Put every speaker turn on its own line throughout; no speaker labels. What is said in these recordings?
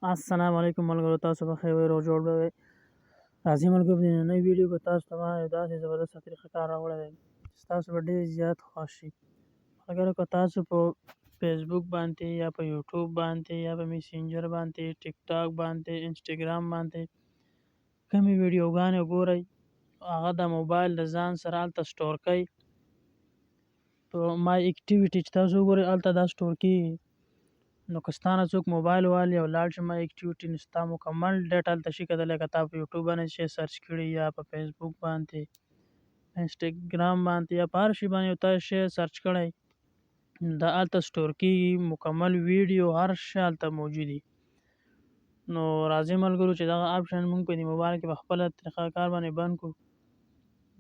السلام علیکم ملګرو، تاسو په خیر او جوړ به راځي ملګرو. د نننۍ ویډیو کې تاسو ته ما یو داسې زبردست طریقه کار راوړی دی چې تاسو به ډېر زیات خوښ شئ. ملګرو، که تاسو په فیسبوک باندې یا په یوټیوب باندې یا په میسنجر باندې، ټیک ټاک باندې، انسټاګرام باندې کومې ویډیوګانې ګورئ، هغه د موبایل د ځان سره هلته سټور کړئ. په مای اکټیویټي چې تاسو وګورئ هلته دا سټور کېږي. نو که ستا نه څوک موبایل والي او لاړ شي مای اکټیویټي، نو ستا مکمل ډیټا هلته شي کتلی. که تا په یوټیوب باندې شی سرچ کړي یا په فیسبوک باندې، انسټاګرام باندې یا په هر شي باندې یو تا شی سرچ کړی، دا هلته سټور کېږي. مکمل ویډیو هر شی هلته موجود وي. نو راځئ ملګرو چې دغه آپشن موږ په دې موبایل کې په خپله طریقه کار باندې بند کړو،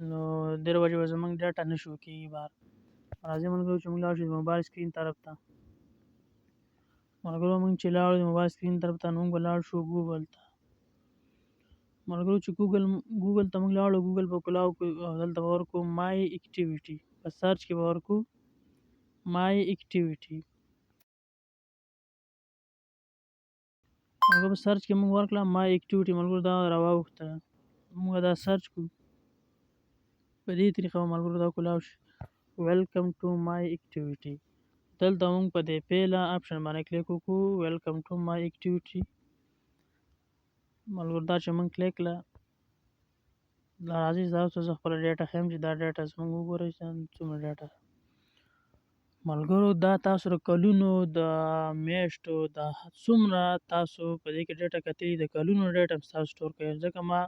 نو دې وجې به زموږ ډیټا نه شو کېږي بار. راځئ ملګرو چې موږ لاړ شو د موبایل سکرین طرف ته. ملګرو موږ چې لاړو د موبایل سکرین طرف ته، نو موږ به لاړ شو ګوګل ته. ملګرو چې ګوګل ته موږ لاړو، ګوګل په کلاو کړو او دلته به ورکړو مای اکټیویټي. په سرچ کې به ورکړو مای اکټیویټي. ملګرو په سرچ کې موږ ورکړه مای اکټیویټي. ملګرو دا راواوښته، موږ دا سرچ کړو. په دې طریقه به ملګرو دا کلاو شي ویلکم ټو مای اکټیویټي. دلته موږ په دې پیله آپشن باندې کلیک وکړو، ویلکم ټو مای اکټیویټي. ملګرو دا چې موږ کلیک کړه، دا راځي چې تاسو ته زه خپله ډیټا ښیم چې دا ډیټا زموږ وګورئ چې څومره ډیټا. ملګرو دا تاسو د کلونو، د میاشتو، د څومره تاسو په دې کې ډیټا کتلي، د کلونو ډیټا هم ستاسو سټور کوي. ځکه ما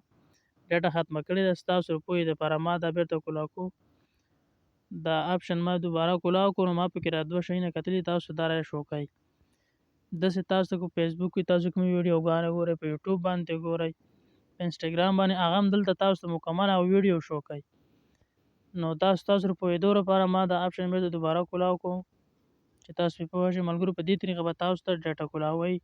ډیټا ختمه کړې ده، ستاسو د پوهې دپاره ما دا بېرته کلاو کړو. دا آپشن ما دوباره کلاو کړو، نو ما پکې را دوه شیونه کتلي، تاسو دا را شو کوي. داسې تاسو په فیسبوک کې تاسو کومې ویډیوګانې ګورئ، په یوټیوب باندې ګورئ، په انسټاګرام باندې، هغه هم دلته تاسو ته مکمل هغه ویډیو شو کوي. نو تاسو د پوهېدو لپاره ما دا آپشن بېرته دوباره کلاو کړو چې تاسو پرې پوه شئ. ملګرو په دې طریقه به تاسو ته ډیټا کولاوئ.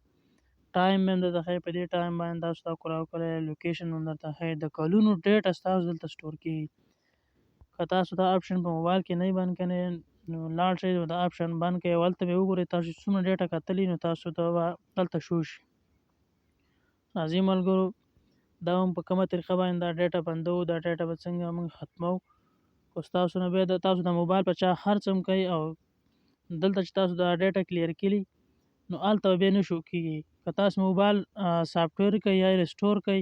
ټایم به هم درته ښایي، په دې ټایم باندې تاسو دا کلاو کړی. لوکیشن به هم درته ښایي. د کلونو ډیټا ستاسو دلته سټور کېږي. که تاسو دا آپشن په موبایل کې نه وي بند کړی، نو لاړ شئ دا آپشن بند کړئ او هلته به وګورئ تاسو چې څومره ډیټا کتلي، نو تاسو ته به دلته شو شي. راځئ ملګرو دا هم په کومه طریقه باندې دا ډیټا بندوو، دا ډیټا به څنګه موږ ختموو. خو ستاسو نه بیا تاسو د موبایل په چا خرڅ هم کوئ او دلته چې تاسو دا ډیټا کلیر کړي، نو هلته بیا نه شو کېږي. که تاسو موبایل سافټویر کوئ یا رسټور کوئ،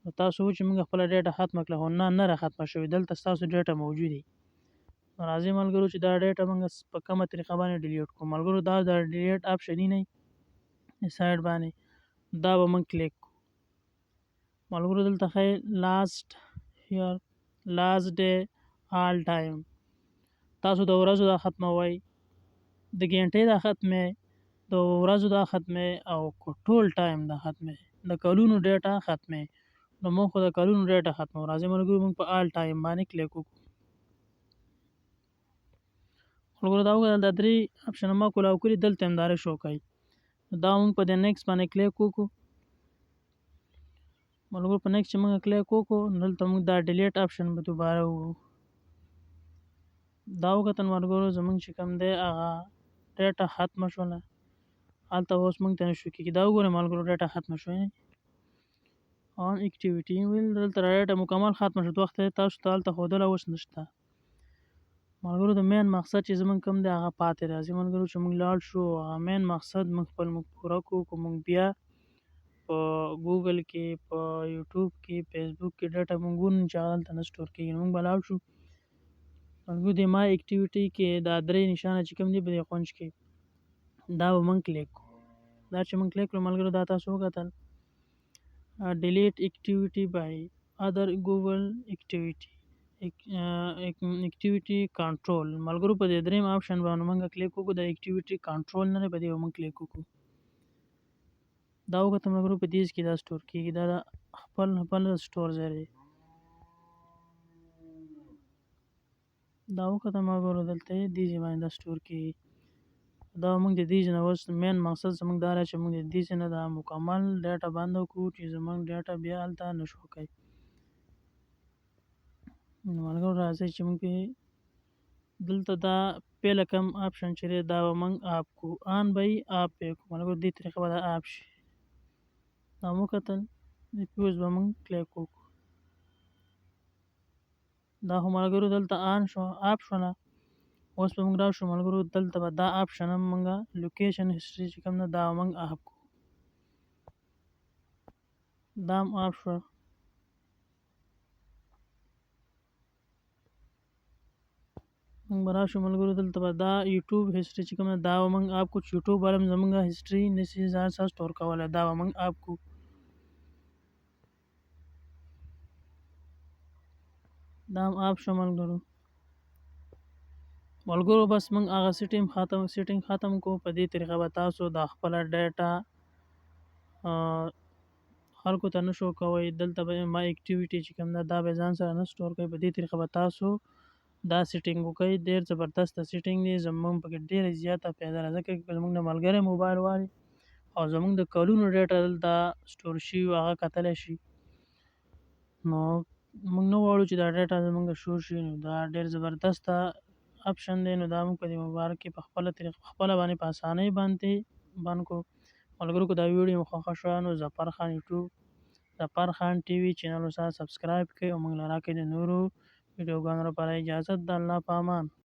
نو تاسو وایئ چې موږ خپله ډیټا ختمه کړه، خو نه را ختمه شوې، دلته ستاسو ډیټا موجود وي. نو راځئ ملګرو چې دا ډیټا موږ په کومه طریقه باندې ډیلیټ کړو. ملګرو دا د ډیلیټ آپشن نه سایډ باندې، دا به موږ کلیک کړو. ملګرو دلته ښایي لاست ډے آل ټایم. تاسو د ورځو دا ختموئ، د ګنټې دا ختمې، د ورځو دا ختمې او ټول ټایم دا ختمې، د کلونو ډیټا ختمې. نو موږ خو د کلونو ډیټا ختمو. راځئ ملګرو موږ په آل ټایم باندې کلیک وکړو. ملګرو دا وګورئ دا درې آپشن ما کلاو کړي، دلته هم دا شو کوي. دا موږ په دې نیکسټ باندې کلیک وکړو. ملګرو په نیکسټ چې موږ کلیک وکړو، نو دلته موږ دا ډیلیټ آپشن به دوباره وګورو. دا وکتل ملګرو زموږ چې کوم دی هغه ډیټا ختمه شوله، هلته اوس موږ ته نه شو کېږي. دا وګورئ ملګرو ډیټا ختمه شوې آن اکټیویټي ویل دلته ډیټا مکمل ختمه شو. وخت تاسو ته هلته ښودله اوس نشته. ملګرو د مین مقصد چې زموږ کوم دی هغه پاتې. راځي ملګرو چې موږ لاړ شو، هغه مین مقصد موږ پوره کړو. که موږ بیا په ګوګل کې، په یوټیوب کې، فیسبوک کې ډیټا موږ ووینو چې هغه دلته نه سټور کېږي، نو موږ به لاړ شو ملګرو د مای اکټیویټي کې دا درې نشانه چې کوم دي په دې کونج کې، دا به موږ کلیک کړو. دا چې موږ کلیک کړو ملګرو دا تاسو وکتل ډیلیټ اکټیویټي بای ادر ګوګل اکټیویټي کنټرول. ملګرو په دې درېیم آپشن باندې موږ کلیک وکړو، د اکټیویټي کنټرول نه دی، په دې به موږ کلیک وکړو. دا وکتل ملګرو په دې کې دا سټور کېږي، دا خپل سټور ځای دی. دا وکتل ملګرو دلته دې ځای باندې دا سټور کېږي. دا موږ د دې ځای نه اوس مین مقصد زموږ دا دی چې موږ د دې ځای نه دا مکمل ډیټا بنده کړو چې زموږ ډیټا بیا هلته نه شو کوي. نو ملګرو راځئ چې موږ دلته دا پیله کوم آپشن چې دی دا به موږ آپ کړو، آن به یې آپ به یې کړو. ملګرو دې طریقه به دا آپ شي. دا مو کتل د فیوز به موږ کلیک وکړو. دا خو ملګرو دلته آن شو آپ شوله. اوس به موږ راشو ملګرو دلته به دا آپشن هم موږ لوکیشن هسټري چې کوم ده دا موږ آپ کړو. دا هم آپ شوه. موږ به راشو ملګرو دلته به دا یوټیوب هسټري چې کوم ده دا به موږ آپ کړو چې یوټیوب والا هم زموږ هسټري نشي ځان سره سټور کولی. دا به موږ آپ کړو. دا هم آپ شو ملګرو. بس موږ هغه سیټینګ ختم کو. په دې طریقه به تاسو د خپله ډیټا خلکو ته نه شو کوئ. دلته به ما اکټیویټي چې کوم ده دا به ځان سره نه سټور کوئ. په دې طریقه به تاسو دا سیټینګ وکړئ. ډېر زبردسته سیټینګ دی. زموږ پکې ډېره زیاته فایده ده ځکه که زموږ د ملګری موبایل والی او زموږ د کلونو ډیټا دلته سټور شوي وي هغه کتلی شي. نو موږ نه غواړو چې دا ډیټا زموږ شور شي. نو دا ډېر زبردسته اپشن دی. نو دا موږ په دې موبایل کې په خپله باندې په اسانۍ باندې بند کړو. ملګرو که دا ویډیو مو خوښه شوه نو ظفر خان یوټیوب ظفر خان ټي وي چینل ورسره سبسکرایب کړئ او موږ له راکړئ د نورو ویډیوګانو لپاره اجازت د الله په امان.